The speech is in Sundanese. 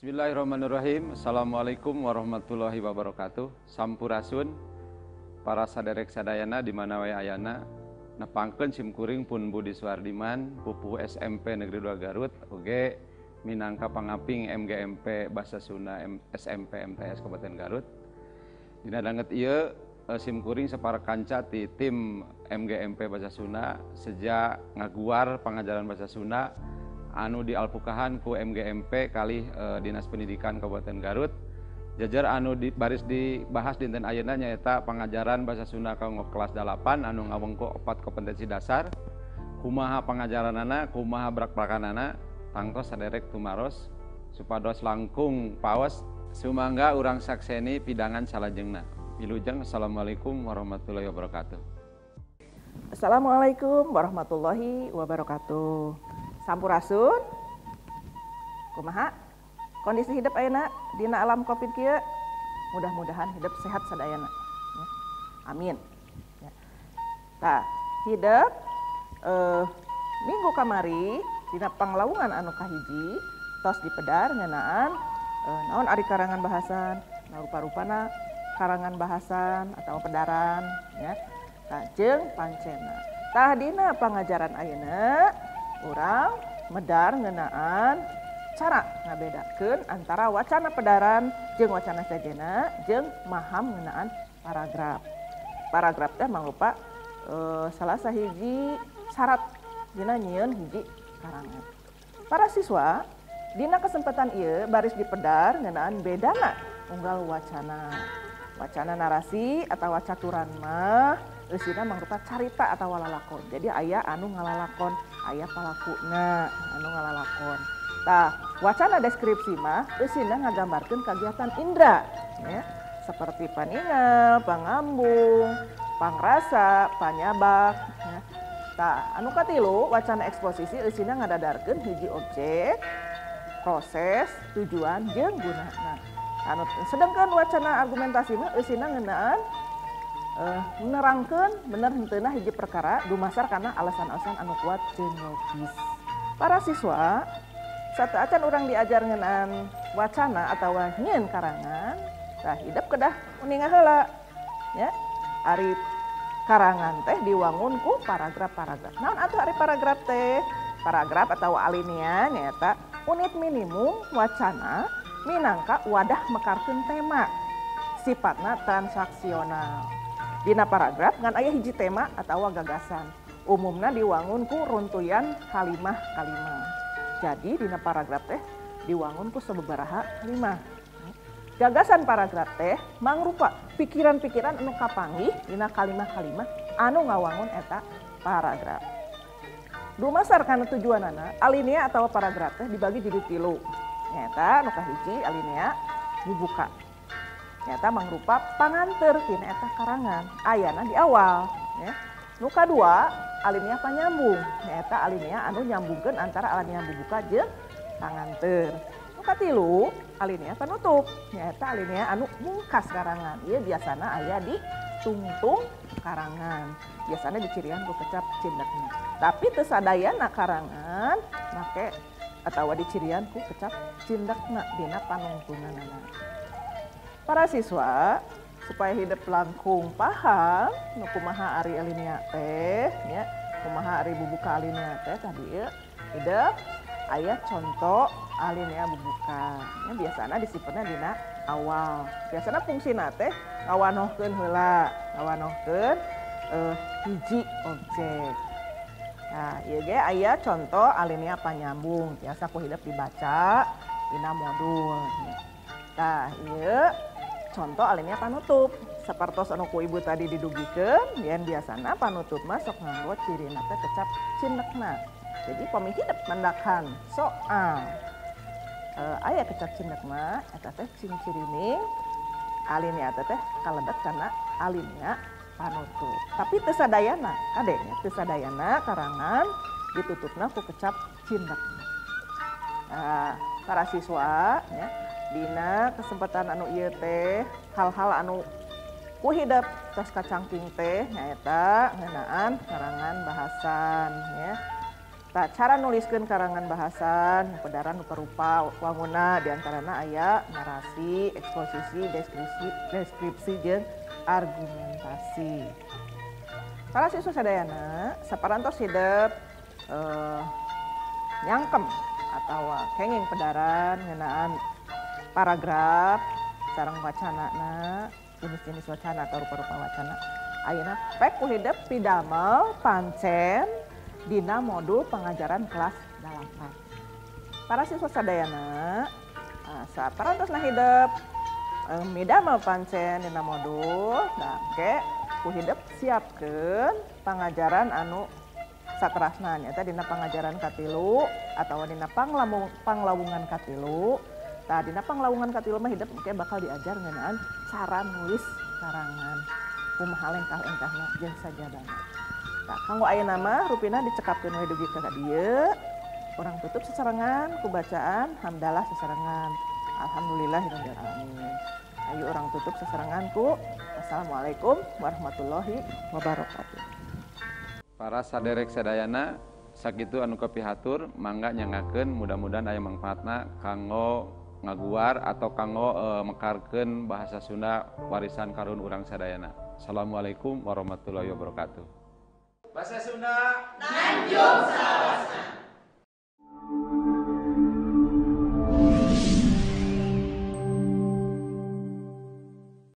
Bismillahirrahmanirrahim. Assalamualaikum warahmatullahi wabarakatuh. Sampurasun para saderek sadayana di mana wae ayana nepangkeun simkuring pun Budi Suwardiman pupuh SMP Negeri 2 Garut oge minangka pangaping MGMP Basa Sunda SMP MTS Kabupaten Garut. Dina danget ieu simkuring sapara kanca ti tim MGMP Basa Sunda sejak ngaguar pangajaran Basa Sunda anu dialpukahan ku MGMP kali Dinas Pendidikan Kabupaten Garut. Jajar anu baris dibahas dinten ayeuna nyaeta pangajaran Basa Sunda kanggo kelas 8 anu ngawengku 4 kompetensi dasar. Kumaha pangajaranana, kumaha brak-brakanana, tangtos saderek tumaros supados langkung paos sumangga urang sakseni pidangan salajengna. Wilujeng assalamualaikum warahmatullahi wabarakatuh. Assalamualaikum warahmatullahi wabarakatuh. Sampurasun, kumaha kondisi hidup ayeuna dina alam Covid kieu mudah-mudahan hidup sehat sadayana. Ya. Amin. Ya. Tah, hidup minggu kamari dina panglawungan anu kahiji tos dipedar ngeunaan naon ari karangan bahasan, rupa-rupana karangan bahasan atau pedaran ya. Tah jeung pancena. Tah dina pangajaran ayeuna urang medar ngeunaan cara ngabedakeun antara wacana pedaran jeung wacana sajena jeung maham ngeunaan paragraf. Paragraf teh mangrupa salah sahiji syarat dina nyieun hiji karangan. Para siswa dina kesempatan ieu baris dipedar ngeunaan bedana unggal wacana. Wacana narasi atau caturan mah eusina mangrupa carita atau lalakon. Jadi aya anu ngalalakon, aya palakuna anu ngalalakon. Tah, wacana deskripsi mah eusina ngagambarkeun kagiatan indra ya, seperti paningal, pangambung, pangrasa, panyabak ya. Tah, anu katilu wacana eksposisi eusina ngadadarkeun hiji objek, proses, tujuan jeung gunana. Anu sedangkan wacana argumentasi mah eusina ngeunaan nerangkeun bener henteuna hiji perkara dumasar kana alasan-alasan anu kuat jeung logis. Para siswa saat acan urang diajar ngeunaan wacana atawa nyieun karangan, tah hidup kedah uninga heula ya. Ari karangan teh diwangun ku paragraf-paragraf. Naon atuh ari paragraf teh? Paragraf atau alinea nyaeta unit minimum wacana minangka wadah mekarkeun tema, sifatna transaksional. Dina paragraf ngan aya hiji tema atawa gagasan, umumna diwangun ku runtuyan kalimah-kalimah. Jadi dina paragraf teh diwangun ku sababaraha kalimah. Gagasan paragraf teh mangrupa pikiran-pikiran anu kapanggih dina kalimah-kalimah anu ngawangun eta paragraf. Dumasar kana tujuanana, alinea atawa paragraf teh dibagi jadi 3. Nyata nu kahiji alinea bubuka. Nyata mangrupa panganteur tina eta karangan ayana di awal ya. Nu kadua alinea panyambung. Nyata alinea anu nyambungkeun antara alinea bubuka jeung panganteur. Nu katilu alinea panutup. Nyata alinea anu mungkas karangan. Ieu biasana aya di tungtung karangan. Biasana dicirian ku kecap cindekna. Tapi teu sadayana karangan make atawa dicirian ku kecap cindekna dina panungtunganana. Para siswa supaya hidup langkung paham nu kumaha ari alinea teh nya, kumaha ari bubuka alinea teh tadi hidup aya contoh alinea bubuka. Nya biasana disimpenna dina awal. Biasana fungsina teh ngawanohkeun heula, ngawanohkeun hiji objek. Nah, ieu ge aya contoh alinea panyambung, biasa ku hidup dibaca dina modul. Tah, ieu contoh alinea panutup. Sapertos anu ku ibu tadi didugikeun, yen biasana panutup mah sok nganggo cirina teh kecap cindekna. Jadi pami hidup mendakan soal aya kecap cindekna eta teh cirining alinea teh kalebet kana alinea panutup. Tapi teu sadayana, kadenya teu sadayana karangan ditutupna ku kecap cindekna. Nah, para siswa ya, dina kesempatan anu ieu teh hal-hal anu ku hidup tos kacangking teh nyaeta ngeunaan karangan bahasan ya. Tak cara nuliskeun karangan bahasan, pedaran rupa-rupa wanguna diantarana aya narasi, eksposisi, deskripsi jeung argumentasi. Para siswa sadayana saparantos hidup nyangkem atau kenging pedaran ngeunaan paragraf sareng wacanana, jenis-jenis wacana atau rupa-rupa wacana. Ayeuna pek ku hidup pidamel pancen dina modul pengajaran kelas 8. Para siswa sadayana saparantosna hidup midamel pancen dina modul dake ku hidup siapkeun pangajaran anu saterasna nyaeta dina pangajaran katilu atawa dina panglawungan katilu. Tah dina panglawungan katilu mah hidup ke bakal diajar ngeunaan cara nulis karangan. Kumaha lengkah-lengkahna jeung sajadana. Tah kanggo ayeuna mah rupina dicekapkeun we dugi ka dieu. Urang tutup sesarengan ku bacaan hamdalah sesarengan. Alhamdulillahirabbil alamin. Ayo urang tutup sesarengan ku assalamualaikum warahmatullahi wabarakatuh. Para saderek sadayana sakitu anu kepihatur mangga nyangakeun mudah-mudahan aya mangfaatna kanggo ngaguar atau kanggo mekarkeun bahasa Sunda warisan karun urang sadayana. Assalamualaikum warahmatullahi wabarakatuh. Bahasa Sunda Nanjung Salam.